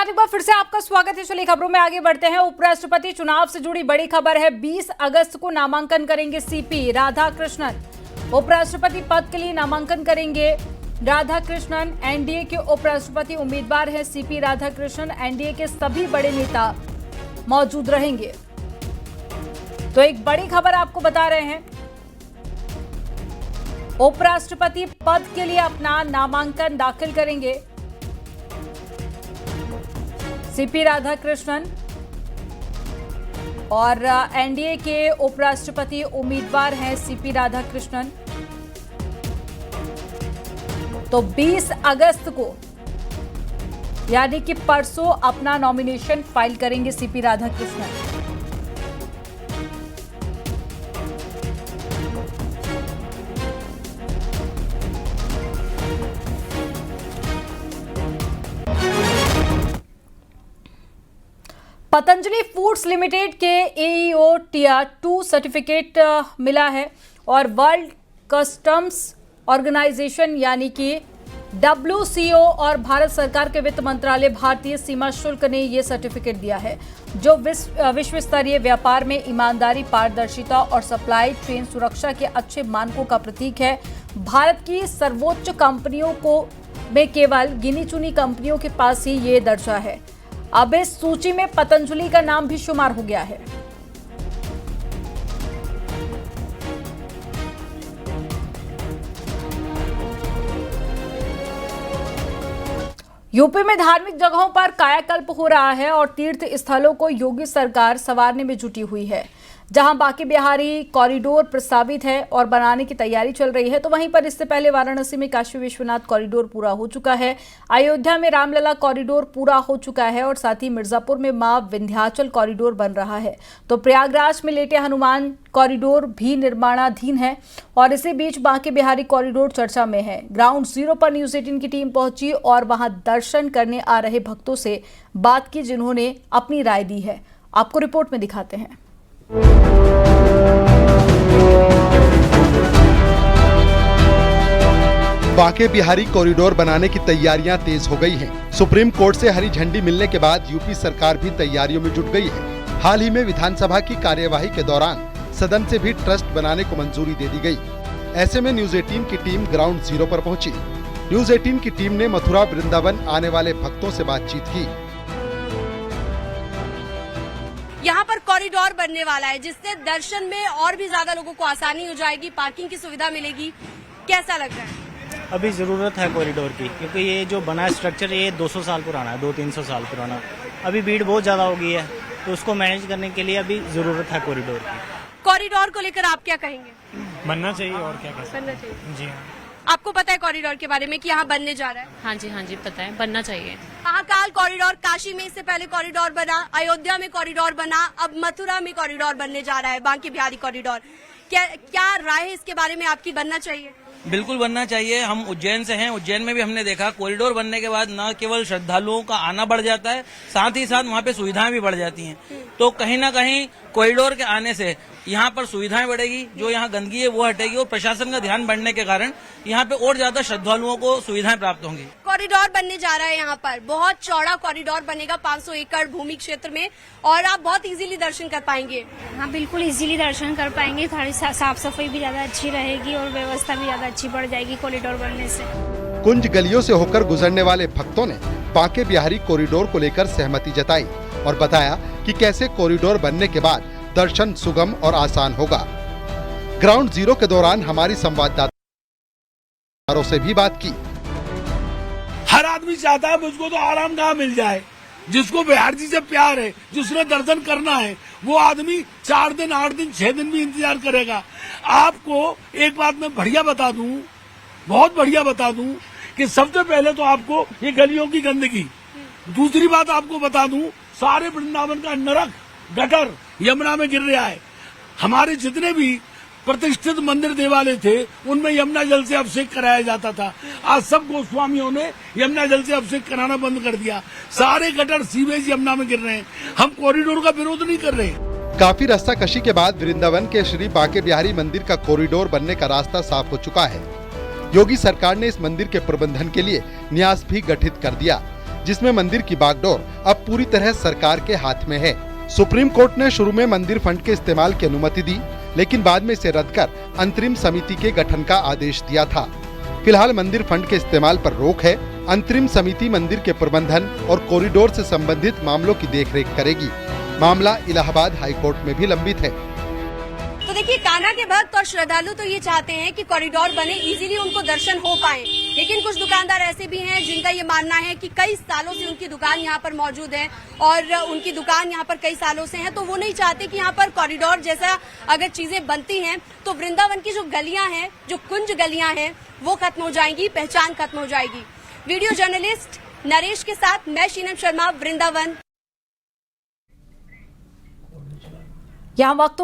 बाद एक बार फिर से आपका स्वागत है। चलिए खबरों में आगे बढ़ते हैं। उपराष्ट्रपति चुनाव से जुड़ी बड़ी खबर है। 20 अगस्त को नामांकन करेंगे सीपी राधाकृष्णन। उपराष्ट्रपति पद के लिए नामांकन करेंगे राधाकृष्णन। एनडीए के उपराष्ट्रपति उम्मीदवार हैं सीपी राधाकृष्णन। एनडीए के सभी बड़े नेता मौजूद रहेंगे। तो एक बड़ी खबर आपको बता रहे हैं, उपराष्ट्रपति पद के लिए अपना नामांकन दाखिल करेंगे सीपी राधाकृष्णन और एनडीए के उपराष्ट्रपति उम्मीदवार हैं सीपी राधाकृष्णन। तो 20 अगस्त को यानी कि परसों अपना नॉमिनेशन फाइल करेंगे CP Radhakrishnan. Patanjali foods limited के एईओ टियर 2 सर्टिफिकेट मिला है और वर्ल्ड कस्टम्स ऑर्गेनाइजेशन यानी कि WCO और भारत सरकार के वित्त मंत्रालय भारतीय सीमा शुल्क ने यह सर्टिफिकेट दिया है, जो विश्व स्तरीय व्यापार में ईमानदारी, पारदर्शिता और सप्लाई चेन सुरक्षा के अच्छे मानकों का प्रतीक है। भारत की सर्वोच्च कंपनियों को में केवल गिनी चुनी कंपनियों के पास ही ये दर्जा है। अब इस सूची में पतंजलि का नाम भी शुमार हो गया है। यूपी में धार्मिक जगहों पर कायाकल्प हो रहा है और तीर्थ स्थलों को योगी सरकार संवारने में जुटी हुई है। जहां बांके बिहारी कॉरिडोर प्रस्तावित है और बनाने की तैयारी चल रही है, तो वहीं पर इससे पहले वाराणसी में काशी विश्वनाथ कॉरिडोर पूरा हो चुका है। अयोध्या में रामलला कॉरिडोर पूरा हो चुका है और साथ ही मिर्जापुर में मां विंध्याचल कॉरिडोर बन रहा है। तो प्रयागराज में लेटे हनुमान कॉरिडोर भी निर्माणाधीन है और इसी बीच बांके बिहारी कॉरिडोर चर्चा में है। ग्राउंड जीरो पर न्यूज 18 की टीम पहुंची और वहां दर्शन करने आ रहे भक्तों से बात की, जिन्होंने अपनी राय दी है। आपको रिपोर्ट में दिखाते हैं। बांके बिहारी कॉरिडोर बनाने की तैयारियां तेज हो गई हैं। सुप्रीम कोर्ट से हरी झंडी मिलने के बाद यूपी सरकार भी तैयारियों में जुट गई है। हाल ही में विधानसभा की कार्यवाही के दौरान सदन से भी ट्रस्ट बनाने को मंजूरी दे दी गई। ऐसे में न्यूज 18 की टीम ग्राउंड जीरो पर पहुंची। न्यूज 18 की टीम ने मथुरा वृंदावन आने वाले भक्तों से बातचीत की। यहाँ पर कॉरिडोर बनने वाला है, जिससे दर्शन में और भी ज्यादा लोगों को आसानी हो जाएगी, पार्किंग की सुविधा मिलेगी। कैसा लग रहा है? अभी जरूरत है कॉरिडोर की, क्योंकि ये जो बना है स्ट्रक्चर ये 200 साल पुराना है, 200-300 साल पुराना। अभी भीड़ बहुत ज्यादा हो गई है, तो उसको मैनेज करने के लिए अभी जरूरत है कॉरिडोर की। कॉरिडोर को लेकर आप क्या कहेंगे? बनना चाहिए और क्या कर सकते हैं। बनना चाहिए जी हाँ। आपको पता है कॉरिडोर के बारे में कि यहाँ बनने जा रहा है? हाँ जी पता है, बनना चाहिए। महाकाल कॉरिडोर, काशी में इससे पहले कॉरिडोर बना, अयोध्या में कॉरिडोर बना, अब मथुरा में कॉरिडोर बनने जा रहा है, बांके बिहारी कॉरिडोर। क्या राय है इसके बारे में आपकी? बनना चाहिए? बिल्कुल बनना चाहिए। हम उज्जैन से हैं, उज्जैन में भी हमने देखा कॉरिडोर बनने के बाद न केवल श्रद्धालुओं का आना बढ़ जाता है, साथ ही साथ वहाँ पे सुविधाएं भी बढ़ जाती हैं। तो कहीं ना कहीं कॉरिडोर के आने से यहाँ पर सुविधाएं बढ़ेगी, जो यहाँ गंदगी है वो हटेगी और प्रशासन का ध्यान बढ़ने के कारण यहाँ पे और ज्यादा श्रद्धालुओं को सुविधाएं प्राप्त होंगी। कॉरिडोर बनने जा रहा है, यहाँ पर बहुत चौड़ा कॉरिडोर बनेगा 500 एकड़ भूमि क्षेत्र में, और आप बहुत इजीली दर्शन कर पाएंगे। हाँ बिल्कुल इजीली दर्शन कर पाएंगे। थोड़ी साफ सफाई भी ज्यादा अच्छी रहेगी और व्यवस्था भी ज्यादा अच्छी बढ़ जाएगी कॉरिडोर बनने से। कुंज गलियों से होकर गुजरने वाले भक्तों ने बांके बिहारी कॉरिडोर को लेकर सहमति जताई और बताया कि कैसे कॉरिडोर बनने के बाद दर्शन सुगम और आसान होगा। ग्राउंड जीरो के दौरान हमारी संवाददाताओं से भी बात की। हर आदमी चाहता है मुझको तो आराम कहाँ मिल जाए। जिसको बिहार जी से प्यार है, जिसने दर्शन करना है, वो आदमी 4 दिन 8 दिन 6 दिन भी इंतजार करेगा। आपको एक बात मैं बढ़िया बता दूं, बहुत बढ़िया बता दूं कि सबसे पहले तो आपको ये गलियों की गंदगी, दूसरी बात आपको बता दूं सारे वृंदावन का नरक गटर यमुना में गिर रहा है। हमारे जितने भी प्रतिष्ठित मंदिर देवालय थे उनमें यमुना जल से अभिषेक कराया जाता था। आज सब गोस्वामियों ने यमुना जल से अभिषेक कराना बंद कर दिया। सारे गटर सीवेज यमुना में गिर रहे हैं। हम कॉरिडोर का विरोध नहीं कर रहे। काफी रास्ताकशी के बाद वृंदावन के श्री बांके बिहारी मंदिर का कॉरिडोर बनने का रास्ता साफ हो चुका है। योगी सरकार ने इस मंदिर के प्रबंधन के लिए न्यास भी गठित कर दिया, जिसमें मंदिर की बागडोर अब पूरी तरह सरकार के हाथ में है। सुप्रीम कोर्ट ने शुरू में मंदिर फंड के इस्तेमाल की अनुमति दी, लेकिन बाद में इसे रद्द कर अंतरिम समिति के गठन का आदेश दिया था। फिलहाल मंदिर फंड के इस्तेमाल पर रोक है। अंतरिम समिति मंदिर के प्रबंधन और कॉरिडोर से संबंधित मामलों की देखरेख करेगी। मामला इलाहाबाद हाईकोर्ट में भी लंबित है। तो देखिए, कान्हा के भक्त और श्रद्धालु तो ये चाहते हैं कि कॉरिडोर बने, इजीली उनको दर्शन हो पाए, लेकिन कुछ दुकानदार ऐसे भी हैं जिनका ये मानना है कि कई सालों से उनकी दुकान यहाँ पर मौजूद है और उनकी दुकान यहाँ पर कई सालों से है, तो वो नहीं चाहते कि यहाँ पर कॉरिडोर जैसा अगर चीजें बनती हैं तो वृंदावन की जो गलियां हैं, जो कुंज गलियां हैं, वो खत्म हो जाएंगी, पहचान खत्म हो जाएगी। वीडियो जर्नलिस्ट नरेश के साथ मैं शीनम शर्मा, वृंदावन। यहाँ वक्त